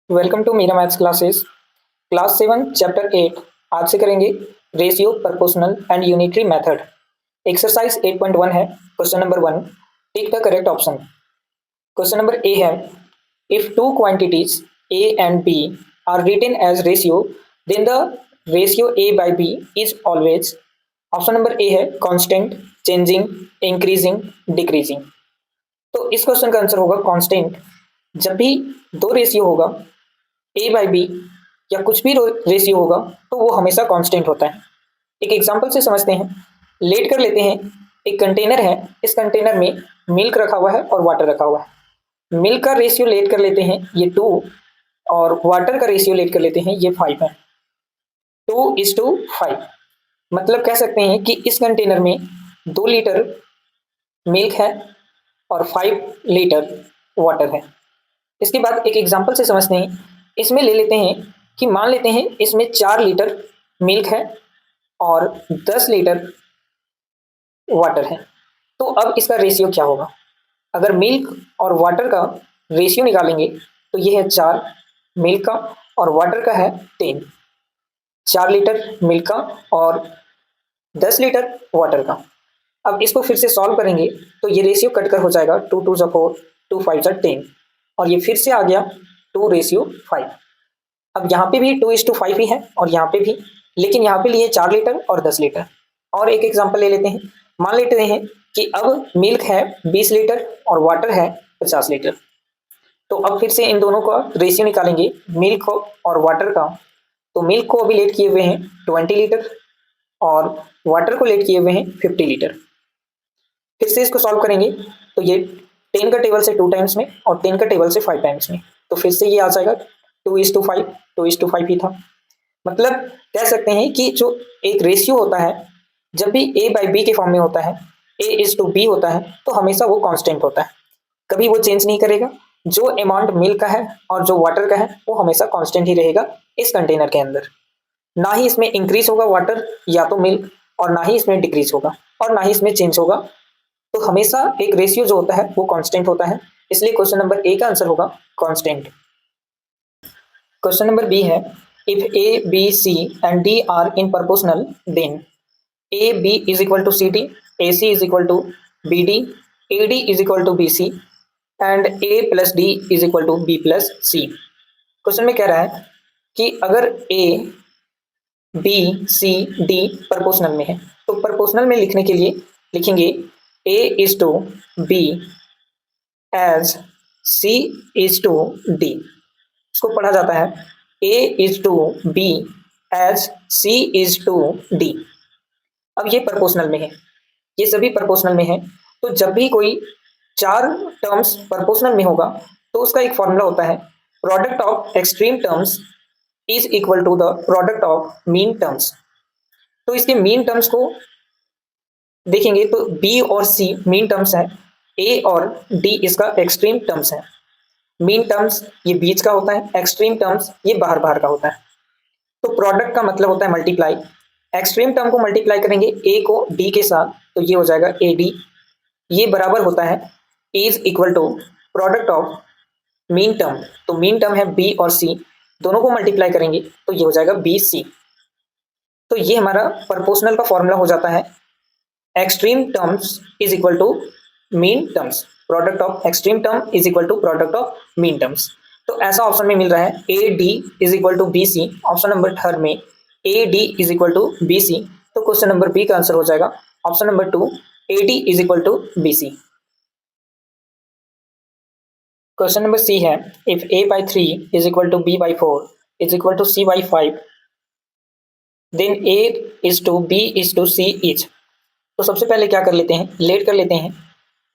Welcome to Meera maths classes. Class 7 chapter 8 आज से करेंगे ratio proportional and unitary method. Exercise 8.1 है। Question number 1, tick the correct option. Question number A है, if two quantities A and B are written as ratio then the ratio A by B is always. Option number A है constant, changing, increasing, decreasing. तो इस question का answer होगा constant. जब भी दो ratio होगा ए बाई बी या कुछ भी रेशियो होगा तो वो हमेशा कांस्टेंट होता है। एक एग्जांपल से समझते हैं। लेट कर लेते हैं, एक कंटेनर है, इस कंटेनर में मिल्क रखा हुआ है और वाटर रखा हुआ है। मिल्क का रेशियो लेट कर लेते हैं ये 2 और वाटर का रेशियो लेट कर लेते हैं ये 5 है। 2:5 मतलब कह सकते हैं कि इस कंटेनर में 2 लीटर मिल्क है और 5 लीटर वाटर है। इसके बाद एक एग्जांपल से समझते हैं। इसमें ले लेते हैं कि मान लेते हैं इसमें 4 लीटर मिल्क है और 10 लीटर वाटर है। तो अब इसका रेशियो क्या होगा? अगर मिल्क और वाटर का रेशियो निकालेंगे तो ये है 4 मिल्क का और वाटर का है 10। 4 लीटर मिल्क का और 10 लीटर वाटर का। अब इसको फिर से सॉल्व करेंगे तो ये रेशियो कटकर हो जाएगा 2 2 4, 2 5 10 और ये फिर से आ गया 2:5। अब यहाँ पे भी 2:5 ही है और यहाँ पे भी, लेकिन यहाँ पे लिए 4 लीटर और 10 लीटर। और एक एग्जांपल ले लेते हैं। मान लेते हैं कि अब मिल्क है 20 लीटर और वाटर है 50 लीटर। तो अब फिर से इन दोनों का रेशियो निकालेंगे मिल्क और वाटर का। तो मिल्क को अभी लेट किए हुए हैं 20 लीटर और वाटर को लेट किए हुए हैं 50 लीटर। फिर से इसको सॉल्व करेंगे तो ये 10 का टेबल से 2 टाइम्स में और 10 का टेबल से 5 टाइम्स में। तो फिर से ये आ जाएगा 2:5, 2:5 ही था। मतलब कह सकते हैं कि जो एक रेशियो होता है जब भी ए बाई बी के फॉर्म में होता है, A:B होता है, तो हमेशा वो कांस्टेंट होता है, कभी वो चेंज नहीं करेगा। जो अमाउंट मिल्क का है और जो वाटर का है वो हमेशा कांस्टेंट ही रहेगा इस कंटेनर के अंदर। ना ही इसमें इंक्रीज होगा वाटर या तो मिल्क, और ना ही इसमें डिक्रीज होगा और ना ही इसमें चेंज होगा। तो हमेशा एक रेशियो जो होता है वो कांस्टेंट होता है, इसलिए क्वेश्चन नंबर ए का आंसर होगा कांस्टेंट। क्वेश्चन नंबर बी है, if a b c and d are in proportional then a b is equal to c d, a c is equal to b d, a D is equal to B c and a plus d is equal to b plus c. Question में कह रहा है कि अगर a b c d proportional में है तो proportional में लिखने के लिए लिखेंगे A is to B as C is to D। इसको पढ़ा जाता है A is to B as C is to D। अब ये प्रोपोर्शनल में है, ये सभी प्रोपोर्शनल में है। तो जब भी कोई 4 टर्म्स प्रोपोर्शनल में होगा तो उसका एक फॉर्मूला होता है, product of extreme terms is equal to the product of mean terms. तो इसके मीन टर्म्स को देखेंगे तो बी और सी मीन टर्म्स है, ए और डी इसका एक्सट्रीम टर्म्स है। मीन टर्म्स ये बीच का होता है, एक्सट्रीम टर्म्स ये बाहर बाहर का होता है। तो प्रोडक्ट का मतलब होता है मल्टीप्लाई। एक्सट्रीम टर्म को मल्टीप्लाई करेंगे ए को डी के साथ तो ये हो जाएगा ए डी। ये बराबर होता है is equal to product of mean term. तो मीन टर्म है बी और सी, दोनों को मल्टीप्लाई करेंगे तो ये हो जाएगा बी सी। तो ये हमारा प्रोपोर्शनल का फॉर्मूला हो जाता है, extreme terms is equal to mean terms, product of extreme term is equal to product of mean terms. तो ऐसा ऑप्शन में मिल रहा है A D is equal to B C, option number third में A D is equal to B C. तो question number B का answer हो जाएगा option number 2 A D is equal to B C. Question number सी है, if a by 3 is equal to b by 4 is equal to c by 5 then a is to b is to c each। तो सबसे पहले क्या कर लेते हैं, late कर लेते हैं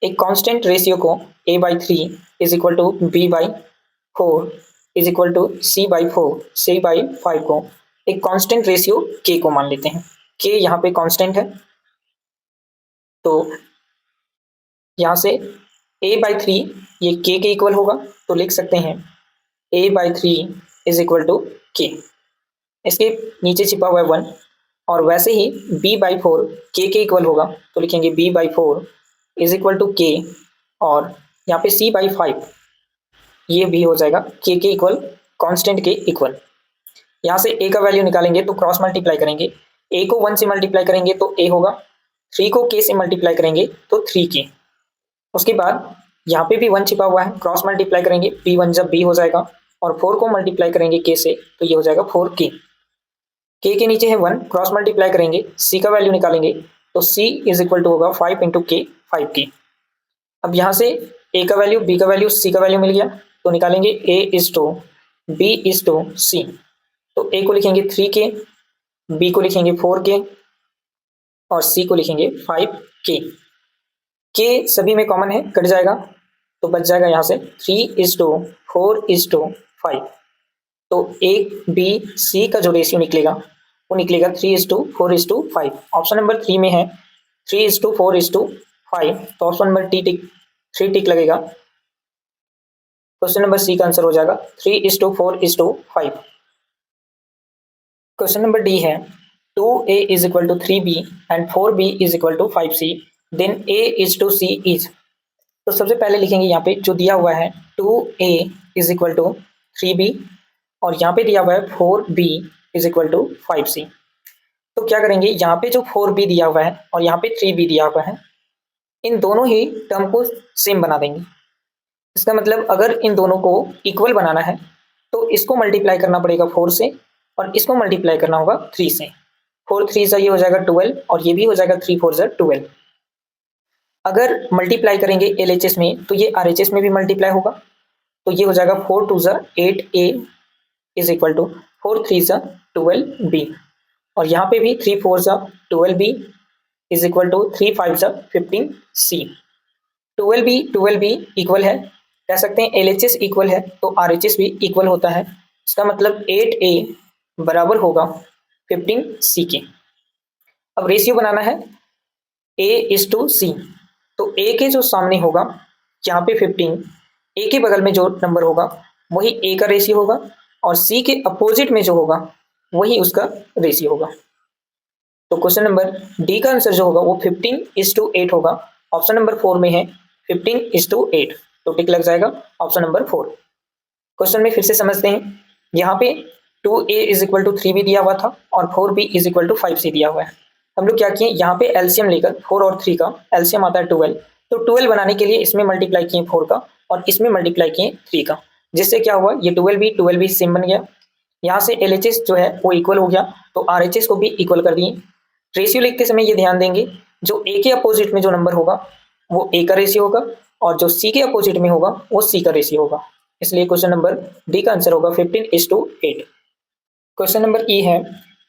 एक कांस्टेंट रेशियो को a by 3 is equal to b by 4 is equal to c by 4 c by 5 को एक कांस्टेंट रेशियो k को मान लेते हैं। k यहाँ पे कांस्टेंट है, तो यहाँ से a by 3 ये k के इक्वल होगा, तो लिख सकते हैं a by 3 is equal to k। इसके नीचे छिपा हुआ है 1, और वैसे ही b by 4 k के इक्वल होगा, तो लिखेंगे b by 4 is equal to k, और यहाँ पे c by 5 ये भी हो जाएगा k के इक्वल कांस्टेंट के इक्वल। यहाँ से a का वैल्यू निकालेंगे तो क्रॉस मल्टीप्लाई करेंगे, a को 1 से मल्टीप्लाई करेंगे तो a होगा, 3 को k से मल्टीप्लाई करेंगे तो 3k। उसके बाद यहाँ पे भी 1 छिपा हुआ है, क्रॉस मल्टीप्लाई करेंगे, b1 जब b हो जाएगा, और 4 को मल्टीप्लाई करेंगे k से तो ये हो जाएगा 4k। k के नीचे है 1, क्रॉस मल्टीप्लाई करेंगे, c का वैल्यू निकालेंगे तो c इज इक्वल टू होगा 5 इंटू k, 5k। अब यहाँ से a का वैल्यू, b का वैल्यू, c का वैल्यू मिल गया तो निकालेंगे a is to b is to c। तो a को लिखेंगे 3k, b को लिखेंगे 4k और c को लिखेंगे 5k। k सभी में कॉमन है, कट जाएगा तो बच जाएगा यहाँ से 3 इज टू 4 इज टू 5। तो a b c का जो रेशियो निकलेगा वो निकलेगा 3 is to 4 is to 5। Option number 3 में है 3 इज टू 4 इज टू 5, तो ऑप्शन नंबर टी टिक 3 टिक लगेगा। क्वेश्चन नंबर सी का आंसर हो जाएगा 3 is to 4 is to 5। Question number D है 2a is equal to 3b and 4b is equal to 5c, then a is to c is. तो सबसे पहले लिखेंगे यहाँ पे जो दिया हुआ है 2a is equal to 3b और यहाँ पे दिया हुआ है 4b is equal to 5c। तो क्या करेंगे, यहाँ पे जो 4b दिया हुआ है और यहाँ पे 3b दिया हुआ है, इन दोनों ही टर्म को सेम बना देंगे। इसका मतलब अगर इन दोनों को इक्वल बनाना है तो इसको मल्टीप्लाई करना पड़ेगा 4 से और इसको मल्टीप्लाई करना होगा 3 से। 4 3 से ये हो जाएगा 12 और ये भी हो जाएगा 3 4 से 12। अगर मल्टीप्लाई करेंगे LHS में तो ये RHS में भी मल्टीप्लाई होगा, तो ये हो जाएगा 4 2 से 8a इज इक्वल टू 4 3 से 12b और यहाँ पे भी 3 4 से 12b इज इक्वल टू 3 5 से 15c। 12b इक्वल है, कह सकते हैं LHS इक्वल है तो RHS भी इक्वल होता है। इसका मतलब 8a बराबर होगा 15c के। अब रेशियो बनाना है a इज टू c, तो a के जो सामने होगा यहाँ पे 15, a के बगल में जो नंबर होगा वही a का रेशियो होगा और c के अपोजिट में जो होगा वही उसका रेशियो होगा। तो क्वेश्चन नंबर डी का आंसर जो होगा वो 15 इज टू 8 होगा। ऑप्शन नंबर 4 में है 15 इज टू 8, तो टिक लग जाएगा ऑप्शन नंबर 4। क्वेश्चन में फिर से समझते हैं, यहाँ पे 2a is equal to 3b दिया हुआ था और 4b is equal to 5c दिया हुआ है। हम लोग क्या किए, यहाँ पे एलसीएम लेकर 4 और 3 का एलसीएम आता है 12, तो 12 बनाने के लिए इसमें मल्टीप्लाई किए 4 का और इसमें मल्टीप्लाई किए 3 का, जिससे क्या हुआ ये 12b सेम बन गया। यहाँ से LHS जो है वो इक्वल हो गया तो RHS को भी इक्वल कर दिए। रेशियो लिखते समय ये ध्यान देंगे जो a के अपोजिट में जो नंबर होगा वो a का रेशियो होगा और जो c के अपोजिट में होगा वो c का रेशियो होगा। इसलिए क्वेश्चन नंबर डी का आंसर होगा 15 इज टू 8। क्वेश्चन नंबर ई है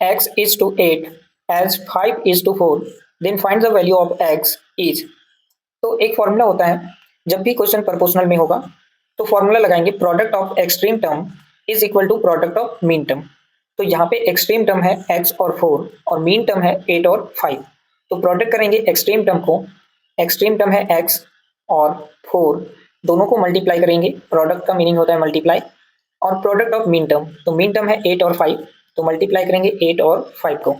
x is to 8 as 5 is to 4, then find the value of x is. तो एक फॉर्मूला होता है, जब भी क्वेश्चन प्रपोर्शनल में होगा तो फॉर्मूला लगाएंगे product of extreme term is equal to product of mean term. तो यहाँ पे एक्सट्रीम टर्म है x और 4 और मीन टर्म है 8 और 5, तो प्रोडक्ट करेंगे एक्सट्रीम टर्म को, एक्सट्रीम टर्म है x और 4 दोनों को मल्टीप्लाई करेंगे, प्रोडक्ट का मीनिंग होता है मल्टीप्लाई, और प्रोडक्ट ऑफ मीन टर्म, तो मीन टर्म है 8 और 5 तो मल्टीप्लाई करेंगे 8 और 5 को।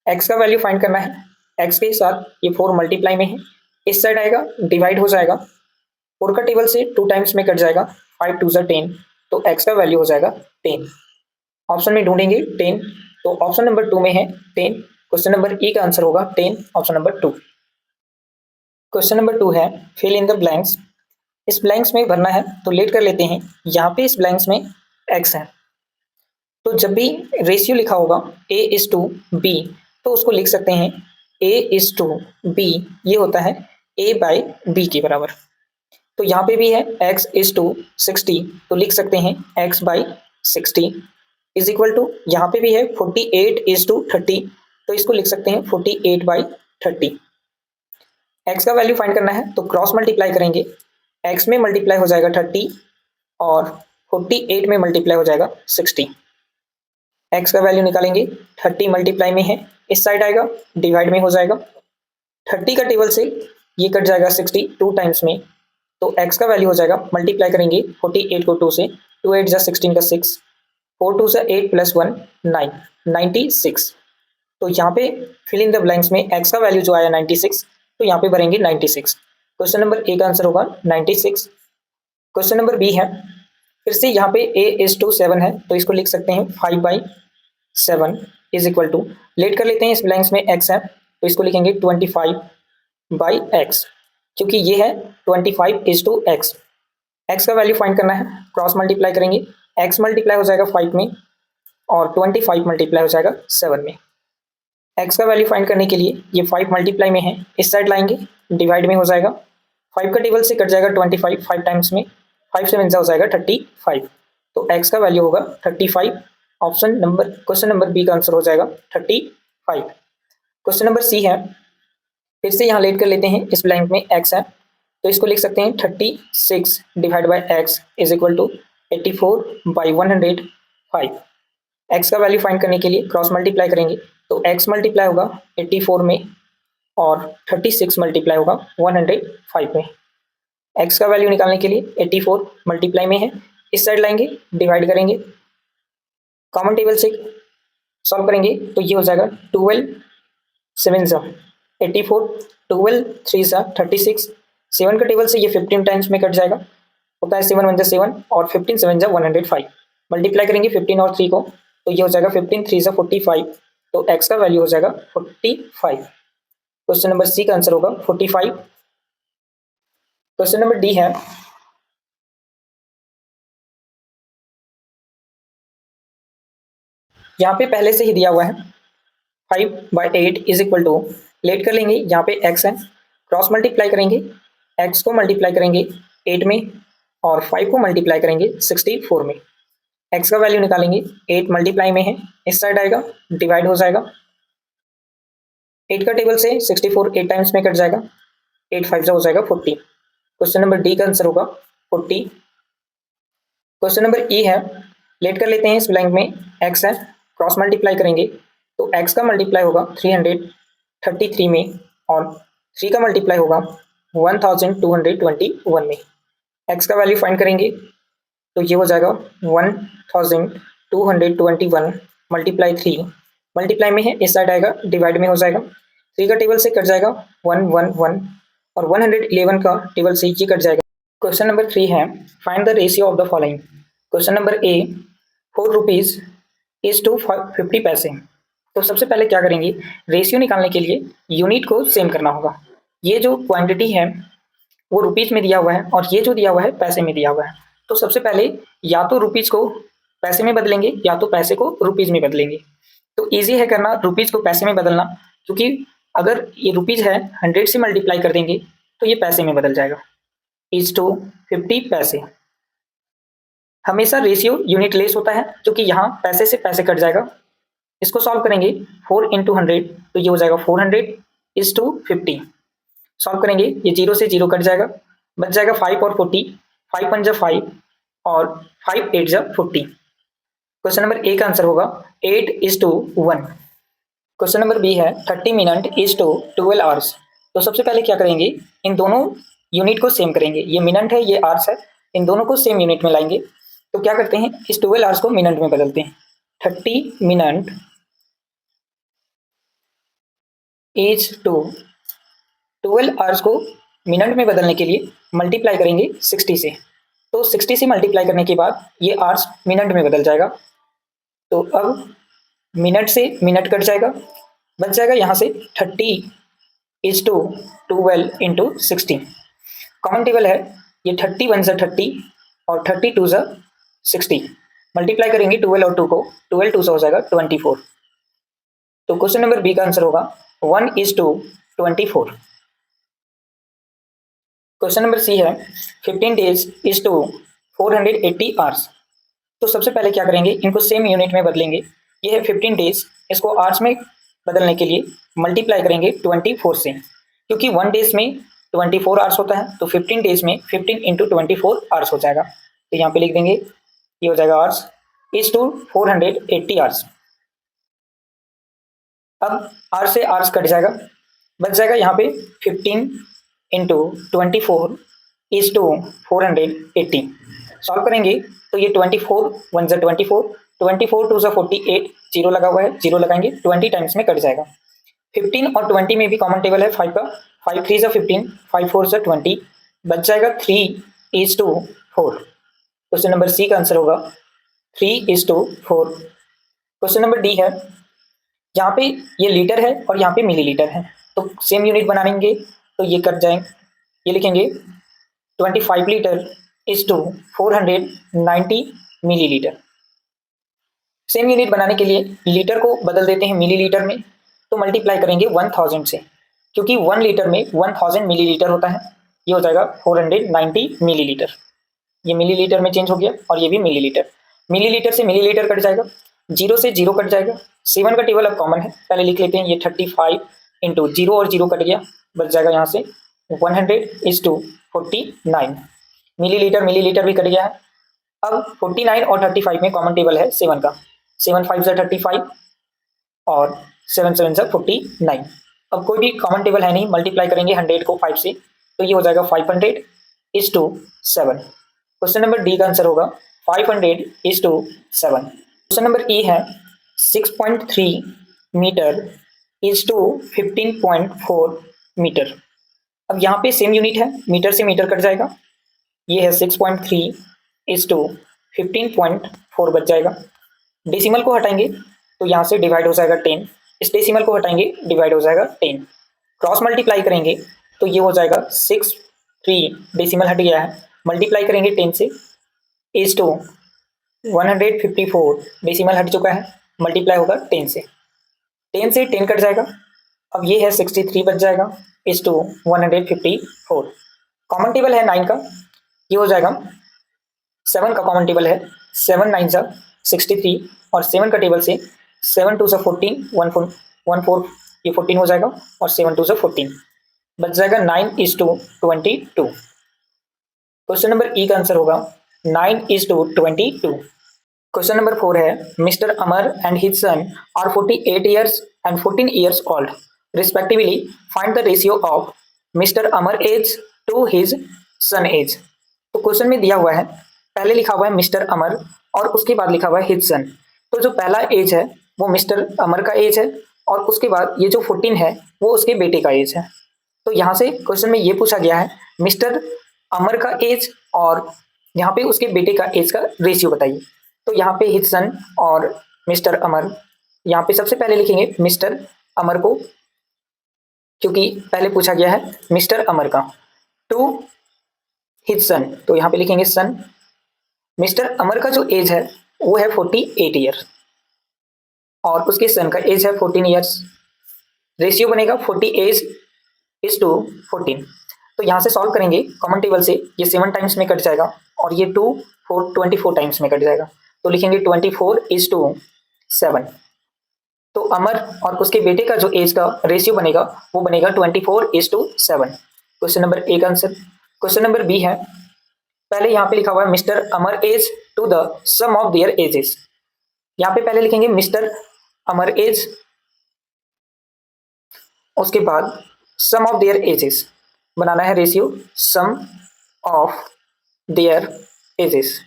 x का वैल्यू फाइंड करना है, x के साथ ये 4 मल्टीप्लाई में है, इस साइड आएगा डिवाइड हो जाएगा, 4 का टेबल से 2 टाइम्स में कट जाएगा, 5 2 से 10, तो x का वैल्यू हो जाएगा 10। ऑप्शन में ढूंढेंगे 10, तो ऑप्शन नंबर 2 में है 10। क्वेश्चन नंबर ई का आंसर होगा 10, ऑप्शन नंबर 2। क्वेश्चन नंबर 2 है फिल इन द ब्लैंक्स। इस ब्लैंक्स में भरना है तो लेट कर लेते हैं, यहाँ पे इस ब्लैंक्स में x है, तो जब भी रेशियो लिखा होगा a इज टू b तो उसको लिख सकते हैं a इज टू b, ये होता है a बाई b के बराबर। तो यहाँ पे भी है x इज टू 60 तो लिख सकते हैं x by 60 is equal to, यहाँ पे भी है 48 इज टू 30 तो इसको लिख सकते हैं 48 बाई 30। x का वैल्यू फाइंड करना है तो क्रॉस मल्टीप्लाई करेंगे, x में मल्टीप्लाई हो जाएगा 30 और 48 में मल्टीप्लाई हो जाएगा 60। x का वैल्यू निकालेंगे, 30 मल्टीप्लाई में है, इस साइड आएगा डिवाइड में हो जाएगा, 30 का टेबल से ये कट जाएगा 60 2 टाइम्स में, तो x का वैल्यू हो जाएगा, मल्टीप्लाई करेंगे 48 को 2 से, 2 8 जा 16 का 6, 4 2 से 8 प्लस 1 9 96। तो यहाँ पे फिल इन द ब्लैंक्स में x का वैल्यू जो आया 96 तो यहाँ पे भरेंगे 96। क्वेश्चन नंबर ए का आंसर होगा 96। क्वेश्चन नंबर बी है फिर से यहाँ पे A:7 है, तो इसको लिख सकते हैं 5/7 इज इक्वल टू, लेट कर लेते हैं, इस ब्लैंक्स में x है तो इसको लिखेंगे 25/x, क्योंकि ये है 25:x। x का वैल्यू फाइंड करना है, क्रॉस मल्टीप्लाई करेंगे, x मल्टीप्लाई हो जाएगा 5 में और 25 मल्टीप्लाई हो जाएगा 7 में। x का वैल्यू फाइंड करने के लिए ये 5 मल्टीप्लाई में है, इस साइड लाएंगे, डिवाइड में हो जाएगा, 5 का टेबल से कट जाएगा 25 5 टाइम्स में, 5 से हो जाएगा 35, तो x का वैल्यू होगा 35। Option number, question number B का आंसर हो जाएगा 35। क्वेश्चन नंबर सी है, फिर से यहाँ लेट कर लेते हैं, इस ब्लैंक में x है तो इसको लिख सकते हैं 36 divide by x is equal to 84/105। x का वैल्यू फाइंड करने के लिए क्रॉस मल्टीप्लाई करेंगे, तो x मल्टीप्लाई होगा 84 में और 36 मल्टीप्लाई होगा 105 में। x का वैल्यू निकालने के लिए 84 मल्टीप्लाई में है, इस साइड लाएंगे, डिवाइड करेंगे, कॉमन टेबल से सॉल्व करेंगे तो ये हो जाएगा 12 7 सा 84, 12 3 सा 36, 7 का टेबल से ये 15 टाइम्स में कट जाएगा, होता है 7 1 जा 7 और 15 7 जा 105। मल्टीप्लाई करेंगे 15 और 3 को तो ये हो जाएगा 15 3 जा 45, तो x का वैल्यू हो जाएगा 45। क्वेश्चन नंबर सी का आंसर होगा 45। क्वेश्चन नंबर डी है, यहाँ पे पहले से ही दिया हुआ है 5/8 इज इक्वल टू, लेट कर लेंगे, यहाँ पे x है, क्रॉस मल्टीप्लाई करेंगे, x को मल्टीप्लाई करेंगे 8 में और 5 को मल्टीप्लाई करेंगे 64 में। x का वैल्यू निकालेंगे, 8 मल्टीप्लाई में है, इस साइड आएगा, डिवाइड हो जाएगा, 8 का टेबल से 64 8 टाइम्स में कट जाएगा, 8 5 हो जाएगा 40। क्वेश्चन नंबर डी का आंसर होगा 40। क्वेश्चन नंबर ई है, लेट कर लेते हैं, इस ब्लैंक में x है, क्रॉस मल्टीप्लाई करेंगे तो x का मल्टीप्लाई होगा 333 में और 3 का मल्टीप्लाई होगा 1221 में। x का वैल्यू फाइंड करेंगे तो ये हो जाएगा 1221 मल्टीप्लाई 3, मल्टीप्लाई में है, इस साइड आएगा, डिवाइड में हो जाएगा, 3 का टेबल से कट जाएगा 111 और 111 का टेबल से ये कट जाएगा। क्वेश्चन नंबर 3 है, find the ratio of the following. Question number a, 4 rupees is to 50 paise. तो सबसे पहले क्या करेंगे, रेशियो निकालने के लिए यूनिट को सेम करना होगा। ये जो क्वांटिटी है वो रुपीज में दिया हुआ है और ये जो दिया हुआ है पैसे में दिया हुआ है, तो सबसे पहले या तो रुपीज को पैसे में बदलेंगे या तो पैसे को रुपीज में बदलेंगे। तो ईजी है करना रुपीज को पैसे में बदलना, क्योंकि अगर ये रुपीज है 100 से मल्टीप्लाई कर देंगे तो ये पैसे में बदल जाएगा, इज टू 50 पैसे। हमेशा रेशियो यूनिट लेस होता है, क्योंकि यहाँ पैसे से पैसे कट जाएगा। इसको सॉल्व करेंगे 4 × 100 तो ये हो जाएगा 400 इज टू 50। सॉल्व करेंगे, ये 0 से 0 कट जाएगा, बच जाएगा 5 और 40, 5 1 जा 5 और 5 8 जा 40। क्वेश्चन नंबर ए का आंसर होगा 8 is to 1। Question number B है 30 मिनट इज टू 12 आवर्स। तो सबसे पहले क्या करेंगे, इन दोनों यूनिट को सेम करेंगे, ये मिनट है ये आवर्स है, इन दोनों को सेम यूनिट में लाएंगे। तो क्या करते हैं, इस 12 आवर्स को मिनट में बदलते हैं, 30 मिनट इज टू 12 आवर्स को मिनट में बदलने के लिए मल्टीप्लाई करेंगे 60 से। तो 60 से मल्टीप्लाई करने के बाद ये आवर्स मिनट में बदल जाएगा। तो अब मिनट से मिनट कट जाएगा, बच जाएगा यहाँ से 30 is to 12 into 60। Common table है, ये 30 1 जा 30 और 30 2 जा 60। मल्टीप्लाई करेंगे 12 और 2 को, 12 2 से हो जाएगा 24। तो क्वेश्चन नंबर बी का आंसर होगा 1 इज टू 24। क्वेश्चन नंबर सी है 15 डेज इज टू 480 आवर्स। तो सबसे पहले क्या करेंगे, इनको सेम यूनिट में बदलेंगे। ये है 15 डेज, इसको आवर्स में बदलने के लिए मल्टीप्लाई करेंगे 24 से, क्योंकि 1 डेज में 24 आवर्स होता है, तो 15 डेज में 15 इंटू 24 आवर्स हो जाएगा। तो यहाँ पे लिख देंगे, ये हो जाएगा आवर्स इज टू 480 आवर्स। अब आवर्स से आवर्स कट जाएगा, बच जाएगा यहाँ पे 15 इंटू 24 इज टू 480। सॉल्व करेंगे तो ये 24 1 जा 24, 24 2 जा 48, 0 लगा हुआ है, 0 लगाएंगे, 20 टाइम्स में कट जाएगा। 15 और 20 में भी कॉमन टेबल है 5 का, 5 3 जा 15, 5 4 जा 20, बच जाएगा 3 is to 4। Question number c का आंसर होगा 3:4। क्वेश्चन नंबर डी है, यहाँ पे ये लीटर है और यहाँ पे मिलीलीटर है, तो सेम यूनिट बनाएंगे तो ये कट जाएंगे, ये लिखेंगे 25 litre is to 490 millilitre. Same unit बनाने के लिए लीटर को बदल देते हैं मिलीलीटर में, तो मल्टीप्लाई करेंगे 1000 से, क्योंकि 1 लीटर में 1000 मिलीलीटर होता है, ये हो जाएगा 490 मिलीलीटर। ये मिलीलीटर में चेंज हो गया और ये भी मिलीलीटर, मिलीलीटर से मिलीलीटर कट जाएगा, जीरो से जीरो कट जाएगा, 7 का टेबल अब कॉमन है, पहले लिख लेते हैं, ये 35 इंटू जीरो और जीरो कट गया, बच जाएगा यहाँ से 100:49। मिलीलीटर मिलीलीटर भी कट गया है। अब 49 और 35 में कॉमन टेबल है 7 का, 7 5 जा 35 और 7 7 जा 49। अब कोई भी कॉमन टेबल है नहीं, मल्टीप्लाई करेंगे 100 को 5 से, तो ये हो जाएगा 500:7। क्वेश्चन नंबर डी का आंसर होगा 500:7। क्वेश्चन नंबर ई है 6.3 मीटर इज टू 15.4 मीटर। अब यहाँ पे सेम यूनिट है, मीटर से मीटर कट जाएगा, ये है 6.3 इज टू 15.4 बच जाएगा। डेसिमल को हटाएंगे तो यहाँ से डिवाइड हो जाएगा 10, इस डेसिमल को हटाएंगे डिवाइड हो जाएगा 10, क्रॉस मल्टीप्लाई करेंगे तो ये हो जाएगा 63, डेसिमल हट गया है, मल्टीप्लाई करेंगे 10 से, इज टू 154, डेसिमल हट चुका है, मल्टीप्लाई होगा 10 से, 10 से 10 कट जाएगा, अब ये है 63 बच जाएगा, इज टू 154। कॉमन टेबल है 9 का, ये हो जाएगा 7 का कॉमन टेबल है, 7 9 जा 63 और 7 का टेबल से 7 2 जा 14, 14 ये 14 हो जाएगा और 7 2 जा 14, बच जाएगा 9:22। क्वेश्चन नंबर ई का आंसर होगा 9:22। क्वेश्चन नंबर 4 है, mister Amar and his son are 48 years and 14 years old respectively, find the ratio of mister Amar age to his son age. तो क्वेश्चन में दिया हुआ है, पहले लिखा हुआ है मिस्टर अमर और उसके बाद लिखा हुआ है हिज सन, तो जो पहला एज है वो मिस्टर अमर का एज है और उसके बाद ये जो 14 है वो उसके बेटे का एज है। तो यहाँ से क्वेश्चन में ये पूछा गया है मिस्टर अमर का एज और यहाँ पे उसके बेटे का एज का रेशियो बताइए। तो यहाँ पे हिज सन और मिस्टर अमर, यहाँ पे सबसे पहले लिखेंगे मिस्टर अमर को, क्योंकि पहले पूछा गया है मिस्टर अमर का, टू हिज सन, तो यहाँ पे लिखेंगे सन। मिस्टर अमर का जो एज है वो है 48 ईयर और उसके सन का एज है 14 ईयर्स, रेशियो बनेगा 48:14। तो यहाँ से सॉल्व करेंगे कॉमन टेबल से, ये 7 टाइम्स में कट जाएगा और ये 24 टाइम्स में कट जाएगा, तो लिखेंगे 24:7। तो अमर और उसके बेटे का जो एज का रेशियो बनेगा वो बनेगा 24:7। क्वेश्चन नंबर ए का आंसर। क्वेश्चन नंबर बी है, पहले यहाँ पे लिखा हुआ है mister Amar age to the sum of their ages. यहाँ पे पहले लिखेंगे मिस्टर अमर एज, उसके बाद सम ऑफ देयर एजेस, बनाना है ratio sum of their ages.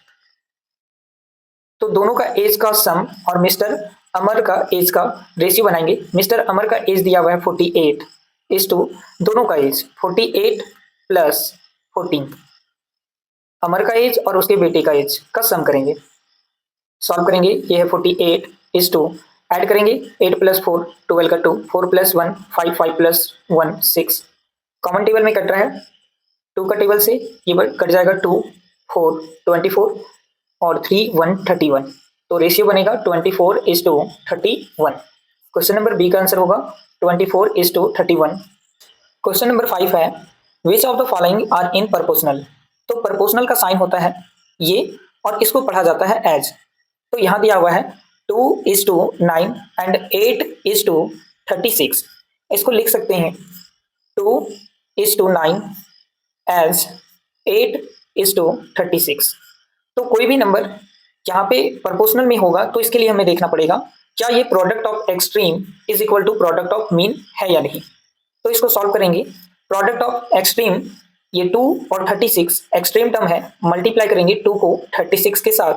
तो दोनों का एज का सम और मिस्टर अमर का एज का रेशियो बनाएंगे। मिस्टर अमर का एज दिया हुआ है 48 इज टू दोनों का एज 48 प्लस 14, अमर का एज और उसके बेटे का एज का सम करेंगे, सॉल्व करेंगे, ये है 48 इज टू ऐड करेंगे 8 प्लस 4 12 का 2, 4 प्लस 1 5 5 प्लस 1 6, कॉमन टेबल में कट रहा है 2 का टेबल से, ये कट जाएगा 2 4 24 और 3 1 31, तो रेशियो बनेगा 24:31। क्वेश्चन नंबर बी का आंसर होगा 24:31। क्वेश्चन नंबर 5 है, which of the following are in proportional. तो प्रपोर्शनल का साइन होता है ये और इसको पढ़ा जाता है एज। तो यहाँ दिया हुआ है 2:9 एंड 8:36, इसको लिख सकते हैं 2:9 एज 8:36। तो कोई भी नंबर यहाँ पे प्रोपोर्शनल में होगा तो इसके लिए हमें देखना पड़ेगा क्या ये product of extreme is equal to product of mean है या नहीं। तो इसको सॉल्व करेंगे, प्रोडक्ट ऑफ एक्सट्रीम ये 2 और 36 एक्सट्रीम टर्म है, मल्टीप्लाई करेंगे 2 को 36 के साथ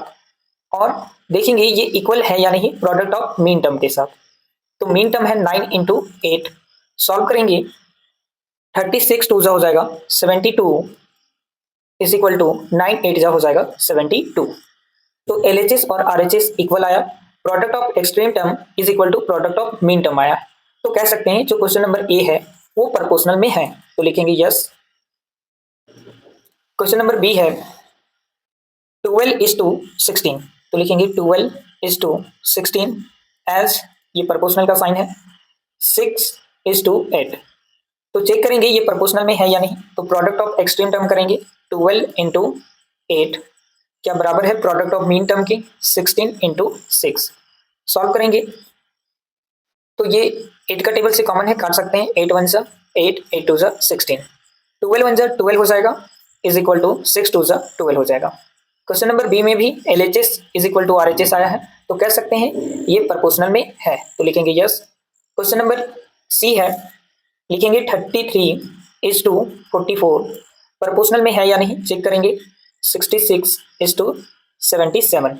और देखेंगे ये इक्वल है या नहीं प्रोडक्ट ऑफ मीन टर्म के साथ। तो मीन टर्म है 9 इंटू 8, सॉल्व करेंगे 36 2 हो जाएगा 72 इज इक्वल टू 9 8 जा हो जाएगा 72। तो LHS और RHS इक्वल आया। Product of extreme term is equal to product of mean term आया। तो कह सकते हैं जो क्वेश्चन नंबर ए है वो प्रोपोर्शनल में है, तो लिखेंगे यस। क्वेश्चन नंबर बी है 12:16, तो लिखेंगे 12:16 एज ये प्रोपोर्शनल का साइन है। 6:8, तो चेक करेंगे ये प्रोपोर्शनल में है या नहीं। तो प्रोडक्ट ऑफ एक्सट्रीम टर्म करेंगे 12 इंटू 8 क्या बराबर है प्रोडक्ट ऑफ मीन टर्म की 16 इंटू 6। सॉल्व करेंगे तो ये 8 का टेबल से कॉमन है, काट सकते हैं। 8 1 जा 8, 8 2 जा 16, 12 1 जा 12 हो जाएगा इज इक्वल टू 6 2 जा 12 हो जाएगा। क्वेश्चन नंबर बी में भी LHS is equal to RHS आया है, तो कह सकते हैं ये प्रोपोर्शनल में है, तो लिखेंगे यस। क्वेश्चन नंबर सी है, लिखेंगे 33:44 प्रोपोर्शनल में है या नहीं चेक करेंगे। 66:77,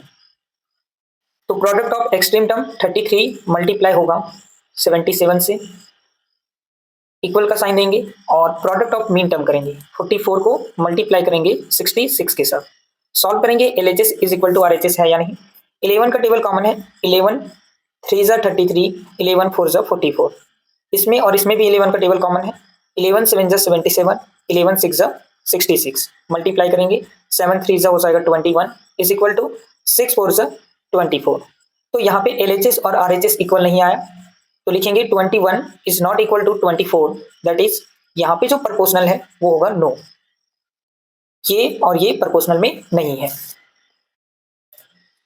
तो product of extreme term 33 multiply होगा 77 से, इक्वल का साइन देंगे और प्रोडक्ट ऑफ मीन टर्म करेंगे 44 को मल्टीप्लाई करेंगे 66 के साथ। सॉल्व करेंगे LHS is equal to RHS है या नहीं। 11 का टेबल कॉमन है, 11 3 जा 33, 11 4 जा 44, इसमें और इसमें भी 11 का टेबल कॉमन है। 11 7 जा 77, 11 6 जा 66, मल्टीप्लाई करेंगे 7 3 जा हो जाएगा 21 इज इक्वल टू 6 4 जा 24। तो यहाँ पे LHS और RHS इक्वल नहीं आया, तो लिखेंगे 21 is not equal to 24, that is यहाँ पे जो प्रोपोर्शनल है वो होगा नो, ये और ये प्रोपोर्शनल में नहीं है।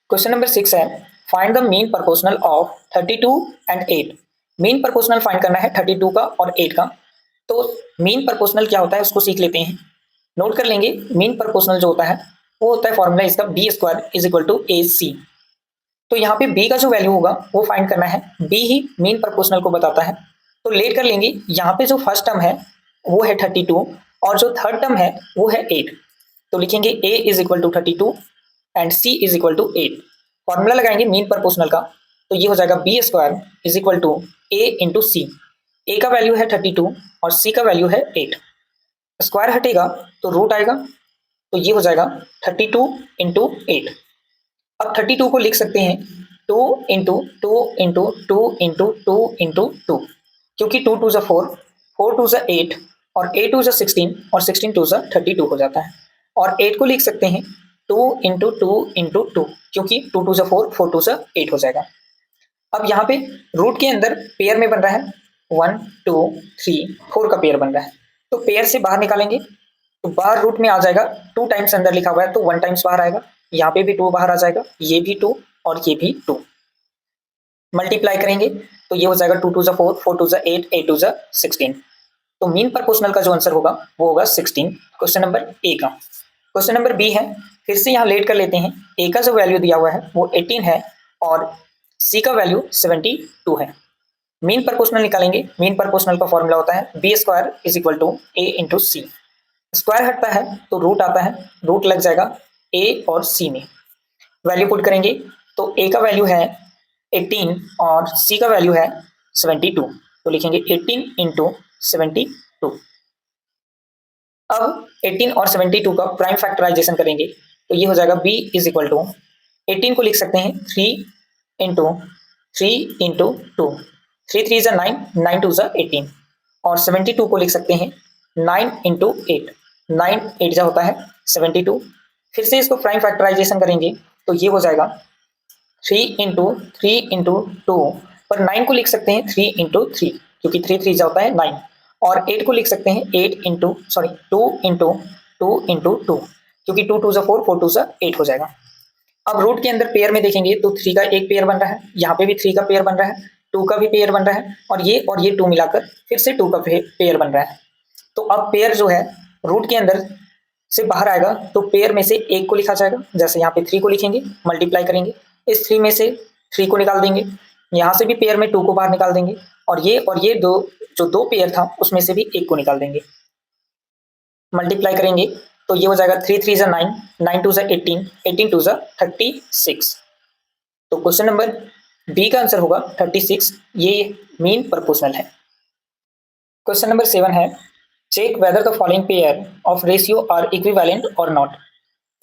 क्वेश्चन नंबर 6 है, find the mean proportional of 32 and 8। Mean proportional find करना है 32 का और 8 का। तो मीन प्रोपोर्शनल क्या होता है उसको सीख लेते हैं। नोट कर लेंगे मीन प्रोपोर्शनल जो होता है वो होता है फॉर्मूला इसका B² is equal to AC। तो यहाँ पे B का जो वैल्यू होगा वो फाइंड करना है, B ही मीन प्रोपोर्शनल को बताता है। तो लेट कर लेंगे, यहाँ पे जो फर्स्ट टर्म है वो है 32 और जो थर्ड टर्म है वो है 8, तो लिखेंगे A is equal to 32 and C is equal to 8। Formula लगाएंगे मीन प्रोपोर्शनल का, तो ये हो जाएगा B² is equal to A into C। A का वैल्यू है 32 और C का वैल्यू है 8, स्क्वायर हटेगा तो रूट आएगा, तो ये हो जाएगा 32 इंटू 8। अब 32 को लिख सकते हैं 2 इंटू 2 इंटू 2 इंटू 2 इंटू 2, क्योंकि 2 2 जा 4, 4 2 जा 8 और 8 2 जा 16 और 16 2 जा 32 हो जाता है। और 8 को लिख सकते हैं 2 इंटू 2 इंटू 2, क्योंकि 2 2 जा 4, 4 2 जा 8 हो जाएगा। अब यहाँ पे रूट के अंदर पेयर में बन रहा है 1 2 3 4 का पेयर बन रहा है, तो पेयर से बाहर निकालेंगे तो बाहर रूट में आ जाएगा 2 टाइम्स अंदर लिखा हुआ है तो 1 टाइम्स बाहर आएगा, यहाँ पे भी 2 बाहर आ जाएगा, ये भी 2 और ये भी 2, मल्टीप्लाई करेंगे तो ये हो जाएगा 2 2 जा 4, 4 2 जा 8, 8 2 जा 16। तो मीन प्रोपोर्शनल का जो आंसर होगा वो होगा 16, क्वेश्चन नंबर ए का। क्वेश्चन नंबर बी है, फिर से यहाँ लेट कर लेते हैं। ए का जो वैल्यू दिया हुआ है वो 18 है और सी का वैल्यू 72 है। मीन प्रोपोर्शनल निकालेंगे। मीन प्रोपोर्शनल का फॉर्मूला होता है B² is equal to A into C. Square हटता है तो रूट आता है, रूट लग जाएगा A और C में। वैल्यू पुट करेंगे तो A का वैल्यू है 18 और C का वैल्यू है 72, तो लिखेंगे 18 इंटू 72। अब 18 और 72 का प्राइम फैक्टराइजेशन करेंगे तो ये हो जाएगा B इज इक्वल टू 18 को लिख सकते हैं 3 इंटू 3 इंटू 2, 3 3 जा 9, 9 2 जा 18 और 72 को लिख सकते हैं 9 इंटू 8, 9 8 जा होता है 72। फिर से इसको प्राइम फैक्टराइजेशन करेंगे तो ये हो जाएगा 3 इंटू 3 इंटू 2, पर 9 को लिख सकते हैं 3 इंटू 3, क्योंकि 3 3 जा होता है 9, और 8 को लिख सकते हैं 8 इंटू 2 इंटू 2 इंटू 2, क्योंकि 2 2 जा 4, 4 2 जा 8 हो जाएगा। अब रूट के अंदर पेयर में देखेंगे तो 3 का एक पेयर बन रहा है, यहाँ पे भी 3 का पेयर बन रहा है, 2 का भी पेयर बन रहा है और ये 2 मिलाकर फिर से 2 का पेयर बन रहा है। तो अब पेयर जो है रूट के अंदर से बाहर आएगा तो पेयर में से एक को लिखा जाएगा, जैसे यहाँ पे 3 को लिखेंगे, मल्टीप्लाई करेंगे, इस 3 में से 3 को निकाल देंगे, यहाँ से भी पेयर में 2 को बाहर निकाल देंगे और ये दो जो 2 पेयर था उसमें से भी एक को निकाल देंगे, मल्टीप्लाई करेंगे तो ये हो जाएगा 3 3 जा 9, 9 2 जा 18, 18 2 जा 36। तो क्वेश्चन नंबर बी का आंसर होगा 36, ये मीन प्रोपोर्शनल है। क्वेश्चन नंबर 7 है, check whether the following pair of ratio are equivalent और नॉट।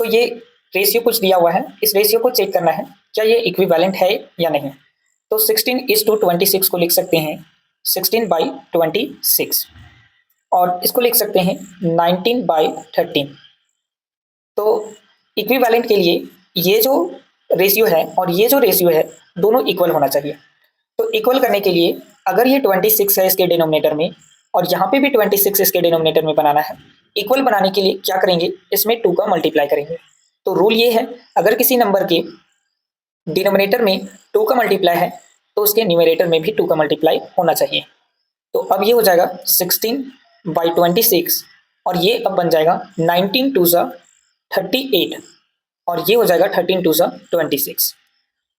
तो ये रेशियो कुछ दिया हुआ है, इस रेशियो को चेक करना है क्या ये इक्विवेलेंट है या नहीं। तो 16:26 को लिख सकते हैं 16/26 और इसको लिख सकते हैं 19/13। तो इक्विवेलेंट के लिए ये जो रेशियो है और ये जो रेशियो है दोनों इक्वल होना चाहिए। तो इक्वल करने के लिए अगर ये 26 है इसके डिनोमिनेटर में और यहाँ पे भी 26 इसके डिनोमिनेटर में बनाना है, इक्वल बनाने के लिए क्या करेंगे, इसमें 2 का मल्टीप्लाई करेंगे। तो रूल ये है, अगर किसी नंबर के डिनोमिनेटर में 2 का मल्टीप्लाई है तो उसके न्यूमरेटर में भी 2 का मल्टीप्लाई होना चाहिए। तो अब ये हो जाएगा 16/26 और ये अब बन जाएगा 19×2 = 38 और ये हो जाएगा 13×2 = 26।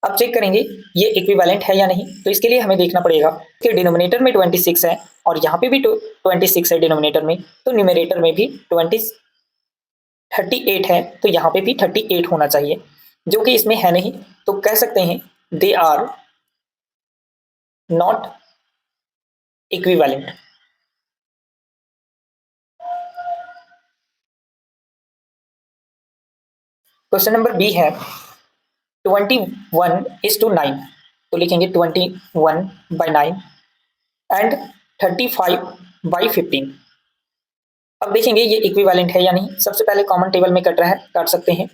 अब चेक करेंगे ये इक्विवेलेंट है या नहीं। तो इसके लिए हमें देखना पड़ेगा कि डिनोमिनेटर में 26 है और यहाँ पे भी 26 है डिनोमिनेटर में, तो न्यूमरेटर में भी 38 है, तो यहाँ पे भी 38 होना चाहिए, जो कि इसमें है नहीं। तो कह सकते हैं they are not equivalent. Question number B है 21:9, तो लिखेंगे 21/9 एंड 35/15। अब देखेंगे ये इक्विवेलेंट है या नहीं। सबसे पहले कॉमन टेबल में कट रहा है, काट सकते हैं।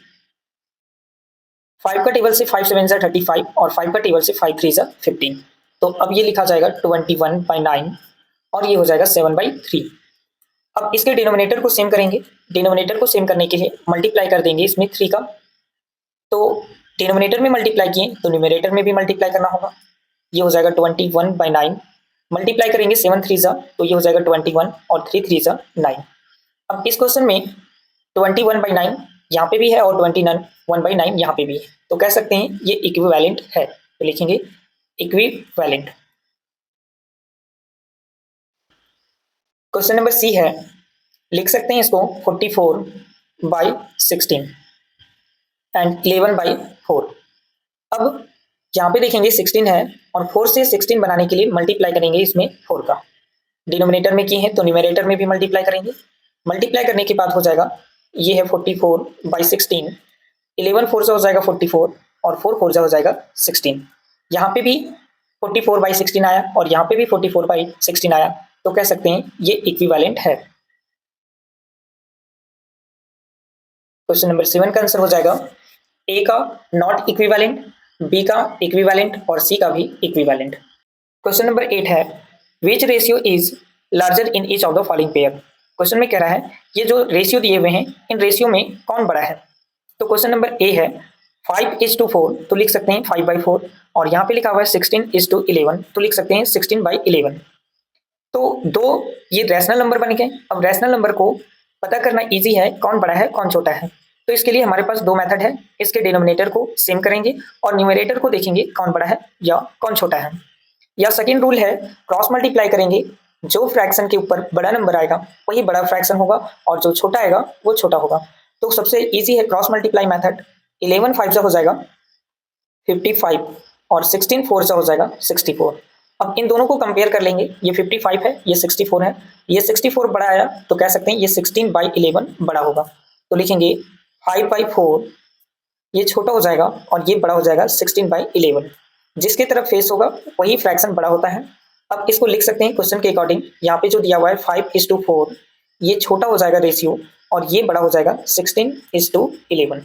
5 का टेबल से 5 7 35 और 5 का टेबल से 5 3 15। तो अब ये लिखा जाएगा 21/9 और ये हो जाएगा 7/3। अब इसके डिनोमिनेटर को सेम करेंगे। डिनोमिनेटर को सेम करने के लिए मल्टीप्लाई कर देंगे इसमें 3 का। तो डिनोमिनेटर में मल्टीप्लाई किए तो न्यूमरेटर में भी मल्टीप्लाई करना होगा। ये हो जाएगा 21/9 मल्टीप्लाई करेंगे 7 3 तो ये हो जाएगा 21 और 3 3 9। अब इस क्वेश्चन में 21/9 यहाँ पे भी है और 21/9 यहाँ पे भी है, तो कह सकते हैं ये इक्विवेलेंट है। तो लिखेंगे इक्विवेलेंट। क्वेश्चन नंबर सी है, लिख सकते हैं इसको 44/16 एंड 11/4। अब यहाँ पे देखेंगे 16 है और 4 से 16 बनाने के लिए मल्टीप्लाई करेंगे इसमें 4 का। डिनोमिनेटर में किए हैं तो न्यूमरेटर में भी मल्टीप्लाई करेंगे। मल्टीप्लाई करने के बाद हो जाएगा ये है 44/16, 11 4 हो जाएगा 44 और 4 4 हो जाएगा 16। यहाँ पे भी 44/16 आया और यहाँ पे भी 44/16 आया, तो कह सकते हैं ये इक्विवेलेंट है। क्वेश्चन नंबर 7 का आंसर हो जाएगा ए का नॉट इक्विवेलेंट, बी का इक्विवेलेंट और सी का भी इक्विवेलेंट। क्वेश्चन नंबर 8 है विच ratio is larger in each of the following pair. Question में कह रहा है ये जो रेशियो दिए हुए हैं इन रेशियो में कौन बड़ा है। तो क्वेश्चन नंबर ए है 5:4, तो लिख सकते हैं 5/4 और यहाँ पे लिखा हुआ है 16:11, तो लिख सकते हैं 16/11। तो दो ये रैशनल नंबर बन गए। अब रैशनल नंबर को पता करना इजी है कौन बड़ा है कौन छोटा है। तो इसके लिए हमारे पास 2 मेथड है, इसके डिनोमिनेटर को सेम करेंगे और न्यूमरेटर को देखेंगे कौन बड़ा है या कौन छोटा है। या सेकेंड रूल है क्रॉस मल्टीप्लाई करेंगे, जो फ्रैक्शन के ऊपर बड़ा नंबर आएगा वही बड़ा फ्रैक्शन होगा और जो छोटा आएगा वो छोटा होगा। तो सबसे इजी है क्रॉस मल्टीप्लाई मेथड। 11 5 हो जाएगा 55 और 16 4 हो जाएगा 64। अब इन दोनों को कंपेयर कर लेंगे, ये 55 है ये 64 है, ये 64 बड़ा आया तो कह सकते हैं ये 16/11 बड़ा होगा। तो लिखेंगे 5/4 ये छोटा हो जाएगा और ये बड़ा हो जाएगा 16/11। जिसके तरफ फेस होगा वही फ्रैक्शन बड़ा होता है। अब इसको लिख सकते हैं क्वेश्चन के अकॉर्डिंग। यहाँ पे जो दिया हुआ है 5:4 ये छोटा हो जाएगा रेशियो और ये बड़ा हो जाएगा 16:11।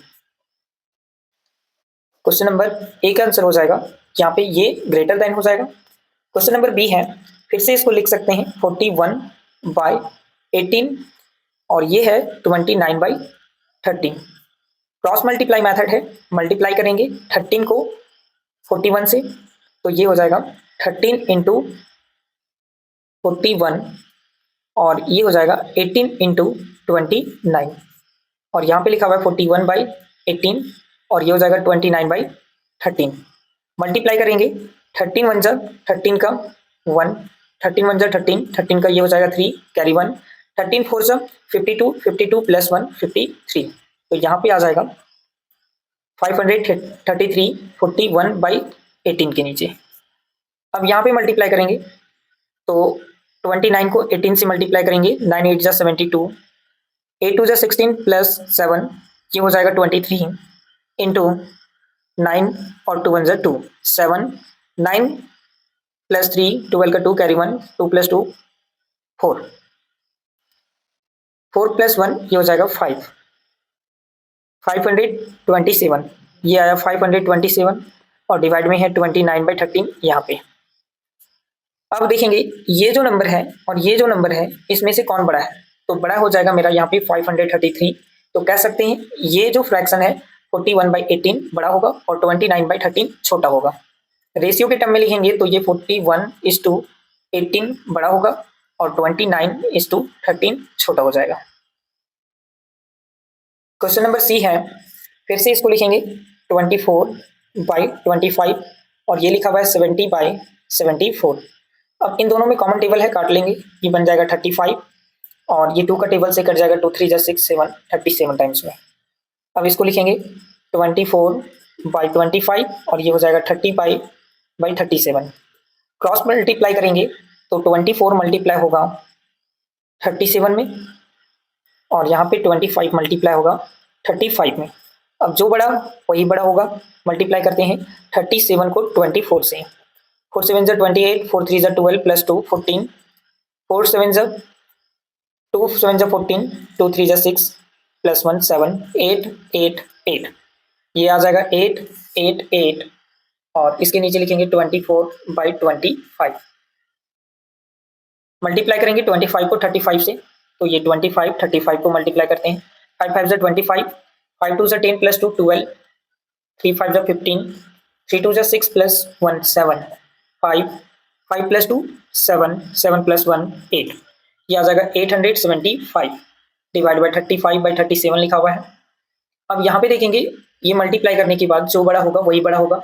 क्वेश्चन नंबर ए का आंसर हो जाएगा यहाँ पे ये ग्रेटर देन हो जाएगा। क्वेश्चन नंबर बी है, फिर से इसको लिख सकते हैं 41/18 और ये है 29/13। क्रॉस मल्टीप्लाई मेथड है, मल्टीप्लाई करेंगे 13 को 41 से, तो ये हो जाएगा 13 × 41 और ये हो जाएगा 18 × 29 और यहाँ पे लिखा हुआ है 41/18 और ये हो जाएगा 29/13। मल्टीप्लाई करेंगे 13 1 13 का 1, 13 1 13, 13 का ये हो जाएगा 3 कैरी 1, 13 4 52, 52 + 1 53। तो यहाँ पे आ जाएगा 533 41/18 के नीचे। अब यहाँ पे मल्टीप्लाई करेंगे तो 29 को 18 से मल्टीप्लाई करेंगे, 9 8 जा 72, 8 2 जा 16 प्लस 7 ये हो जाएगा 23 इंटू 9 और 2 1 जा 2, 7 9 प्लस 3 12 का 2 कैरी 1 2 प्लस 2 4 4 प्लस 1 ये हो जाएगा 5 527 ये आया 527 और डिवाइड में है 29/13 यहाँ पे। अब देखेंगे ये जो नंबर है और ये जो नंबर है इसमें से कौन बड़ा है, तो बड़ा हो जाएगा मेरा यहाँ पे 533। तो कह सकते हैं ये जो फ्रैक्शन है 41/18 बड़ा होगा और 29/13 छोटा होगा। रेशियो के टर्म में लिखेंगे तो ये 41:18 बड़ा होगा और 29:13 छोटा हो जाएगा। क्वेश्चन नंबर सी है, फिर से इसको लिखेंगे 24/25 और ये लिखा हुआ है 70/74। अब इन दोनों में कॉमन टेबल है, काट लेंगे, ये बन जाएगा 35 और ये 2 का टेबल से कट जाएगा, 2 3 जा 6 7 37 टाइम्स में। अब इसको लिखेंगे 24/25 और ये हो जाएगा 30/37। क्रॉस मल्टीप्लाई करेंगे तो 24 मल्टीप्लाई होगा 37 में और यहाँ पे 25 मल्टीप्लाई होगा 35 में। अब जो बड़ा वही बड़ा होगा, मल्टीप्लाई करते हैं 37 को 24 से, 4 7 जा 28, 4 3 जा 12 प्लस 2 14, 4 7 जा 2 7 जा 14, 2 3 जा 6 प्लस 1 7 8 8 8 ये आ जाएगा 8 8 8 और इसके नीचे लिखेंगे 24/25। मल्टीप्लाई करेंगे 25 को 35 से तो ये 25 35 को मल्टीप्लाई करते हैं, 5 5 जा 25, 5 2 जा 10 प्लस 2 12, 3 5 जा 15, 3 2 जा 6 प्लस 1 7, 5 5 प्लस 2 7 7 प्लस 1 8 ये आ जाएगा 875 डिवाइड बाय 35/37 लिखा हुआ है। अब यहाँ पे देखेंगे ये मल्टीप्लाई करने के बाद जो बड़ा होगा वही बड़ा होगा।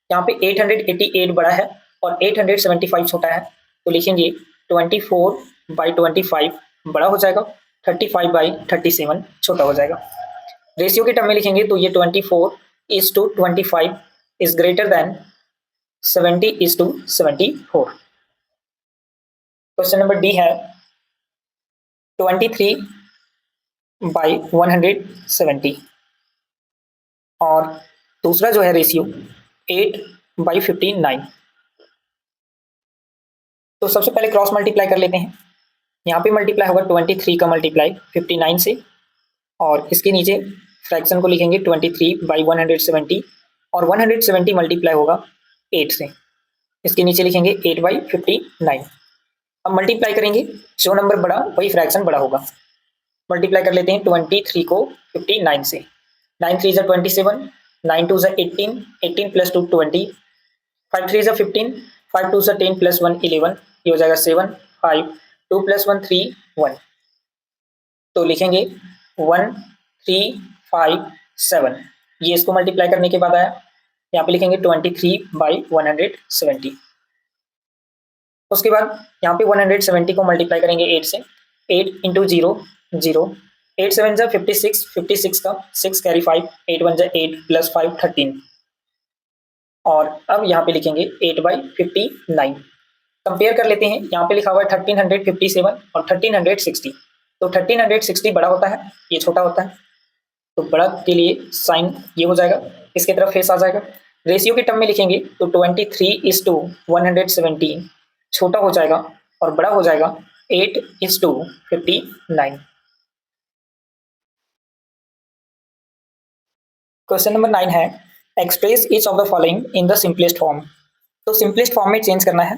यहाँ पे 888 बड़ा है और 875 छोटा है, तो लिखेंगे 24/25 बड़ा हो जाएगा, 35/37 छोटा हो जाएगा। रेशियो के टर्म में लिखेंगे तो ये 24:25 is greater than 70:74। Question number D है 23/170 और दूसरा जो है रेशियो 8/59। तो सबसे पहले क्रॉस मल्टीप्लाई कर लेते हैं। यहाँ पे मल्टीप्लाई होगा 23 का मल्टीप्लाई 59 से और इसके नीचे फ्रैक्शन को लिखेंगे 23/170 और 170 मल्टीप्लाई होगा 8 से, इसके नीचे लिखेंगे 8/59। अब मल्टीप्लाई करेंगे, जो नंबर बड़ा वही फ्रैक्शन बड़ा होगा। मल्टीप्लाई कर लेते हैं 23 को 59 से, 9 3 जा 27, 9 2 जा 18, 18 प्लस 2 20, 5 3 जा 15, 5 2 जा 10 प्लस 1 11 ये हो जाएगा 7 5 2 प्लस 1 3 1। तो लिखेंगे 1 3 5 7 ये इसको मल्टीप्लाई करने के बाद आया, यहाँ पे लिखेंगे 23/170। उसके बाद यहाँ पे 170 को मल्टीप्लाई करेंगे 8 से, 8 इंटू 0 0, 8 7 जा 56, 56 का 6 कैरी 5, 8 1 जा 8 प्लस 5 13 और अब यहाँ पे लिखेंगे 8/59। कंपेयर कर लेते हैं, यहाँ पे लिखा हुआ है 1357 और 1360, तो 1360 बड़ा होता है, ये छोटा होता है, तो बड़ा के लिए साइन ये हो जाएगा, इसके तरफ फेस आ जाएगा। रेशियो के टर्म में लिखेंगे तो 23:170 छोटा हो जाएगा और बड़ा हो जाएगा 8:59। क्वेश्चन नंबर 9 है express each of the following in the simplest form. तो सिंपलेस्ट फॉर्म में चेंज करना है,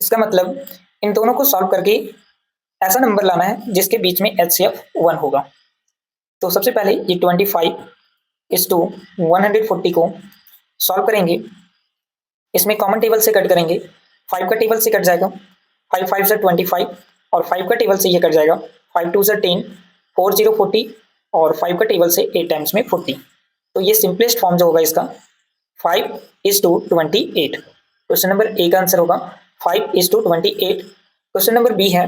इसका मतलब इन दोनों को सॉल्व करके ऐसा नंबर लाना है जिसके बीच में HCF 1 होगा। तो सबसे पहले ये 25:140 को सॉल्व करेंगे, इसमें कॉमन टेबल से कट करेंगे, 5 का टेबल से कट जाएगा, 5 5 से 25 और 5 का टेबल से ये कट जाएगा, 5 2 से 10, 4 0 40 और 5 का टेबल से 8 टाइम्स में 40। तो ये सिंपलेस्ट फॉर्म जो होगा इसका 5:28। क्वेश्चन नंबर ए का आंसर होगा 5:28। क्वेश्चन नंबर बी है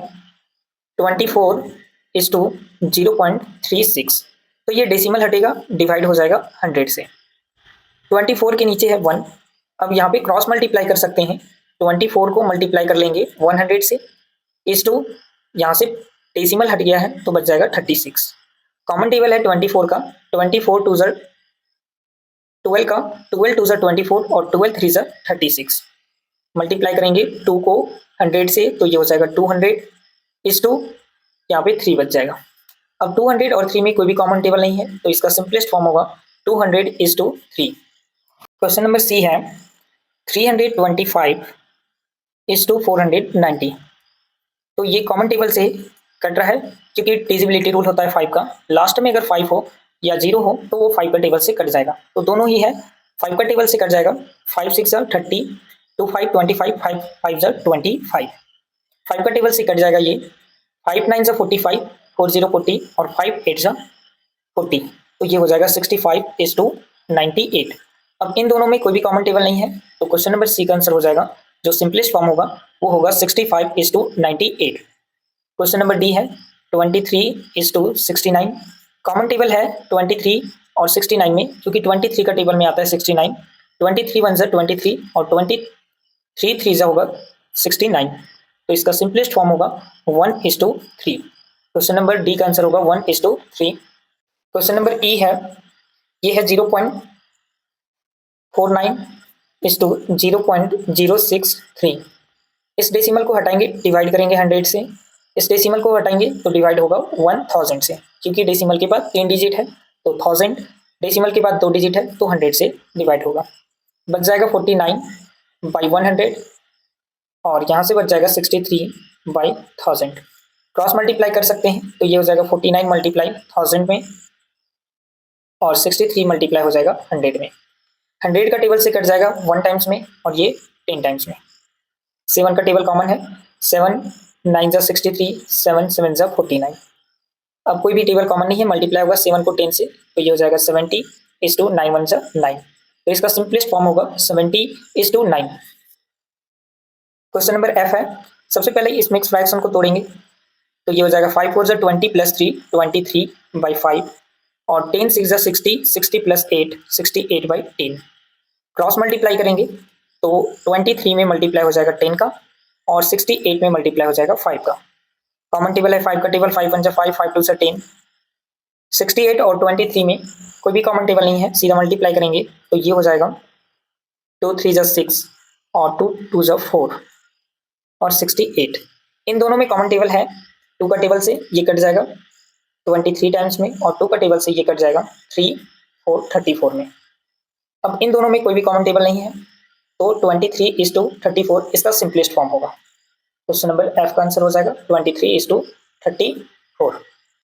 24:0.36। तो ये डेसिमल हटेगा, डिवाइड हो जाएगा 100 से। 24 के नीचे है 1, अब यहाँ पे क्रॉस मल्टीप्लाई कर सकते हैं, 24 को मल्टीप्लाई कर लेंगे 100 से इज टू, यहाँ से डेसिमल हट गया है तो बच जाएगा 36। कॉमन टेबल है 24 का, 24 टू ज़र 12 का, 12 टू ज़र 24 और 12 थ्री ज़र 36। मल्टीप्लाई करेंगे 2 को 100 से तो ये हो जाएगा 200 इज टू, यहाँ पे 3 बच जाएगा। अब 200 और 3 में कोई भी कॉमन टेबल नहीं है तो इसका सिंपलेस्ट फॉर्म होगा 200 इज टू 3। क्वेश्चन नंबर सी है 325 इज टू 490। तो ये कॉमन टेबल से कट रहा है क्योंकि डिविजिबिलिटी रूल होता है 5 का, लास्ट में अगर 5 हो या 0 हो तो वो 5 का टेबल से कट जाएगा, तो दोनों ही है। 5 का टेबल से कट जाएगा, 5 6 30, 2 5 25, 5 5 25। 5 का टेबल से कट जाएगा ये, 5 9 45, 4 0 40 और 5 8 40, तो ये हो जाएगा 65 इज टू 98। अब इन दोनों में कोई भी कॉमन टेबल नहीं है तो क्वेश्चन नंबर सी का आंसर हो जाएगा, जो सिंपलेस्ट फॉर्म होगा वो होगा 65 is to 98। Question number D है 23 इज टू 69। कॉमन टेबल है 23 और 69 में, क्योंकि 23 का टेबल में आता है 69, 23 1 23 और 23 3 होगा 69, तो इसका सिंपलेस्ट फॉर्म होगा 1 is to 3। Question number D का आंसर होगा 1 इज टू 3। क्वेश्चन नंबर ई है, ये है 0.49 इज टू 0.063। इस डेसिमल को हटाएंगे, डिवाइड करेंगे 100 से, इस डेसिमल को हटाएंगे तो डिवाइड होगा 1000 से, क्योंकि डेसिमल के बाद 3 डिजिट है तो 1000, डेसिमल के बाद 2 डिजिट है तो 100 से डिवाइड होगा। बच जाएगा 49 बाई 100 और यहाँ से बच जाएगा 63 बाई 1000। क्रॉस मल्टीप्लाई कर सकते हैं तो ये हो जाएगा 49 मल्टीप्लाई 1000 में और 63 मल्टीप्लाई हो जाएगा 100 में। 100 का टेबल से कट जाएगा 1 टाइम्स में और ये 10 टाइम्स में। 7 का टेबल कॉमन है, 7 9 63, 7 7 49। अब कोई भी टेबल कॉमन नहीं है, मल्टीप्लाई होगा 7 को 10 से तो ये हो जाएगा 70 इज टू 9 1 9, तो इसका सिंपलेस्ट फॉर्म होगा 70 is to 9। Question number F है, सबसे पहले इस मिक्स फ्रैक्शन को तोड़ेंगे तो ये हो जाएगा 5 4 20 प्लस 3 23 बाई 5 और 10 6 60 60 प्लस 8 68 बाई 10। क्रॉस मल्टीप्लाई करेंगे तो 23 में मल्टीप्लाई हो जाएगा 10 का और 68 में मल्टीप्लाई हो जाएगा 5 का। कॉमन टेबल है 5 का टेबल, 5 1 5 5 2 10। 68 और 23 में कोई भी कॉमन टेबल नहीं है, सीधा मल्टीप्लाई करेंगे तो ये हो जाएगा 2 3 6 और 2 2 4 और 68। इन दोनों में कॉमन टेबल है, 2 का टेबल से ये कट जाएगा 23 टाइम्स में और 2 का टेबल से ये कट जाएगा 3 4 34 में। अब इन दोनों में कोई भी कॉमन टेबल नहीं है तो 23 इज टू 34 इसका सिंपलेस्ट फॉर्म होगा। क्वेश्चन नंबर एफ का आंसर हो जाएगा 23 इज टू 34।